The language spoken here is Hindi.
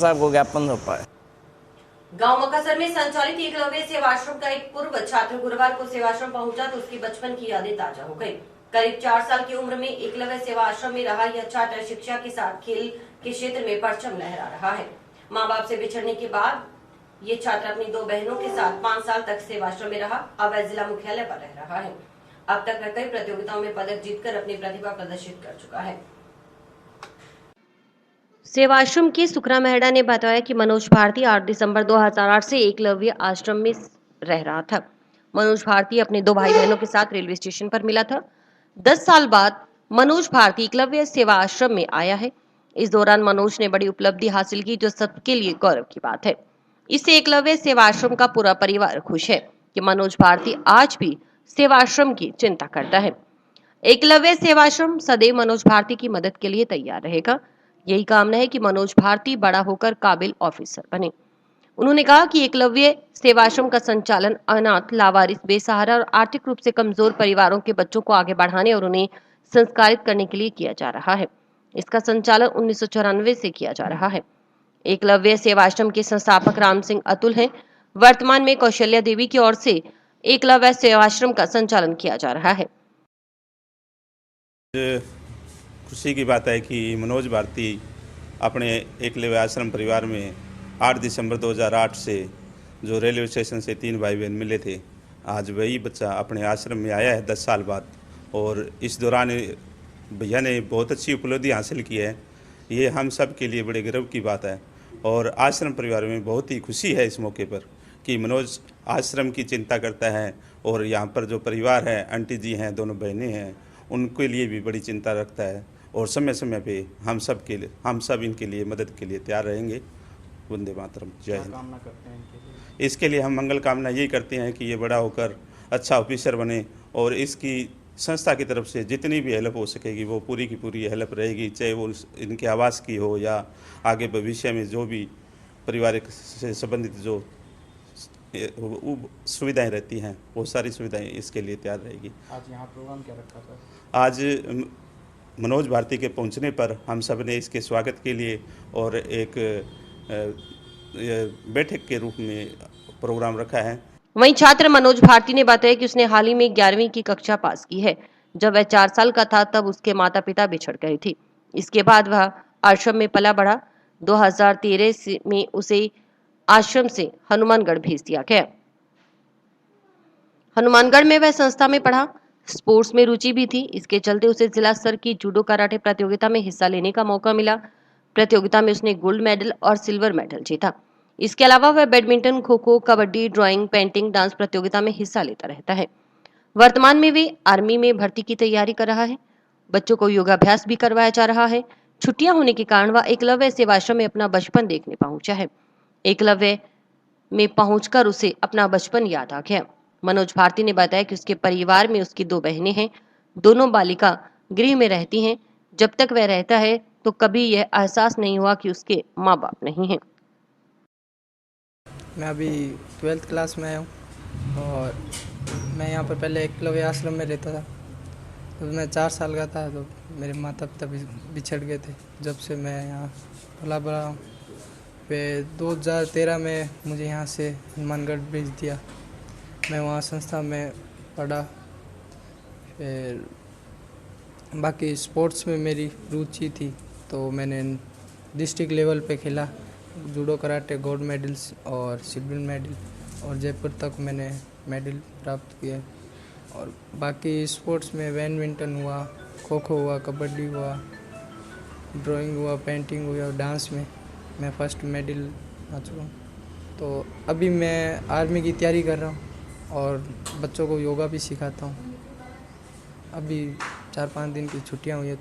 साहब को ज्ञापन सौंपा है। गांव मकासर में संचालित एकलव्य सेवाश्रम का एक पूर्व छात्र गुरुवार को सेवाश्रम पहुंचा तो उसकी बचपन की यादें ताजा हो गई। करीब 4 साल की उम्र में एकलव्य सेवा आश्रम में रहा यह छात्र शिक्षा के साथ खेल के क्षेत्र में परचम लहरा रहा है। माँ बाप से बिछड़ने के बाद ये छात्र अपनी 2 बहनों के साथ 5 साल तक सेवाश्रम में रहा। अब वह जिला मुख्यालय पर रह रहा है। अब तक वह कई प्रतियोगिताओं में पदक जीतकर अपनी प्रतिभा प्रदर्शित कर चुका है। सेवाश्रम की सुखरा मेहड़ा ने बताया कि मनोज भारती 8 दिसंबर 2008 से एकलव्य आश्रम में रह रहा था। मनोज भारती अपने 2 भाई बहनों के साथ रेलवे स्टेशन पर मिला था। 10 साल बाद मनोज भारती एकलव्य सेवा आश्रम में आया है। इस दौरान मनोज ने बड़ी उपलब्धि हासिल की, जो सबके लिए गौरव की बात है। इससे एकलव्य सेवा आश्रम का पूरा परिवार खुश है कि मनोज भारती आज भी सेवाश्रम की चिंता करता है। एकलव्य सेवाश्रम सदैव मनोज भारती की मदद के लिए तैयार रहेगा। यही कामना है कि मनोज भारती बड़ा होकर काबिल ऑफिसर बने। उन्होंने कहा कि एकलव्य सेवाश्रम का संचालन अनाथ, लावारिस, बेसहारा और आर्थिक रूप से कमजोर परिवारों के बच्चों को आगे बढ़ाने और उन्हें संस्कारित करने के लिए किया जा रहा है। इसका संचालन 1994 से किया जा रहा है। एकलव्य सेवाश्रम के संस्थापक राम सिंह अतुल हैं। वर्तमान में कौशल्या देवी की ओर से एकलव्य सेवाश्रम का संचालन किया जा रहा है। खुशी की बात है कि मनोज भारती अपने एकलव्य आश्रम परिवार में 8 दिसंबर 2008 से जो रेलवे स्टेशन से 3 भाई बहन मिले थे, आज वही बच्चा अपने आश्रम में आया है 10 साल बाद। और इस दौरान भैया ने बहुत अच्छी उपलब्धि हासिल की है। ये हम सब के लिए बड़े गर्व की बात है और आश्रम परिवार में बहुत ही खुशी है इस मौके पर कि मनोज आश्रम की चिंता करता है। और यहाँ पर जो परिवार है, आंटी जी हैं, दोनों बहनें हैं, उनके लिए भी बड़ी चिंता रखता है और समय समय पे हम सब इनके लिए मदद के लिए तैयार रहेंगे। वंदे मातरम, जय हिंद। कामना करते हैं इनके लिए? इसके लिए हम मंगल कामना यही करते हैं कि ये बड़ा होकर अच्छा ऑफिसर बने और इसकी संस्था की तरफ से जितनी भी हेल्प हो सकेगी वो पूरी की पूरी हेल्प रहेगी, चाहे वो इनके आवास की हो या आगे भविष्य में जो भी पारिवारिक से संबंधित जो सुविधाएं रहती हैं वो सारी सुविधाएं इसके लिए तैयार रहेगी। आज यहाँ प्रोग्राम क्या रखा था? आज मनोज भारती के पहुंचने पर हम सब ने इसके स्वागत के लिए और एक बैठक के रूप में प्रोग्राम रखा है। वहीं छात्र मनोज भारती ने बताया कि उसने हाल ही में 11वीं की कक्षा पास की है। जब वह 4 साल का था तब उसके माता पिता बिछड़ गए थे। इसके बाद वह आश्रम में पला बढ़ा। 2013 में उसे आश्रम से हनुमानगढ़ भेज दिया गया। हनुमानगढ़ में वह संस्था में पढ़ा। स्पोर्ट्स में रुचि भी थी। इसके चलते उसे जिला स्तर की जूडो कराटे प्रतियोगिता में हिस्सा लेने का मौका मिला। प्रतियोगिता में उसने गोल्ड मेडल और सिल्वर मेडल जीता। इसके अलावा वह badminton, kho kho, kabaddi, drawing, painting, dance प्रतियोगिता में हिस्सा लेता रहता है। वर्तमान में वे आर्मी में भर्ती की तैयारी कर रहा है। बच्चों को योगाभ्यास भी करवाया जा रहा है। छुट्टियां होने के कारण वह एकलव्य सेवाश्रम में अपना बचपन देखने पहुंचा है। एकलव्य में पहुंचकर उसे अपना बचपन याद आ गया। मनोज भारती ने बताया कि उसके परिवार में उसकी 2 बहनें हैं। दोनों बालिका गृह में रहती हैं। जब तक वह रहता है तो कभी यह एहसास नहीं हुआ कि उसके माँ बाप नहीं हैं। मैं अभी 12th क्लास में आया हूँ और मैं यहाँ पर पहले एकलव्य आश्रम में रहता था। तो मैं 4 साल का था तो मेरे माता पिता बिछड़ गए थे। जब से मैं यहाँ पला बड़ा हूँ। फिर 2013 में मुझे यहाँ से हनुमानगढ़ भेज दिया। मैं वहाँ संस्था में पढ़ा। फिर बाकी स्पोर्ट्स में मेरी रुचि थी तो मैंने डिस्ट्रिक्ट लेवल पे खेला। जूडो कराटे गोल्ड मेडल्स और सिल्वर मेडल और जयपुर तक मैंने मेडल प्राप्त किया। और बाकी स्पोर्ट्स में बैडमिंटन हुआ, खो खो हुआ, कबड्डी हुआ, ड्राइंग हुआ, पेंटिंग हुआ, डांस में मैं फर्स्ट मेडल आ चुका हूँ। तो अभी मैं आर्मी की तैयारी कर रहा हूँ और बच्चों को योगा भी सिखाता हूँ। अभी 4-5 दिन की छुट्टियाँ हुई है।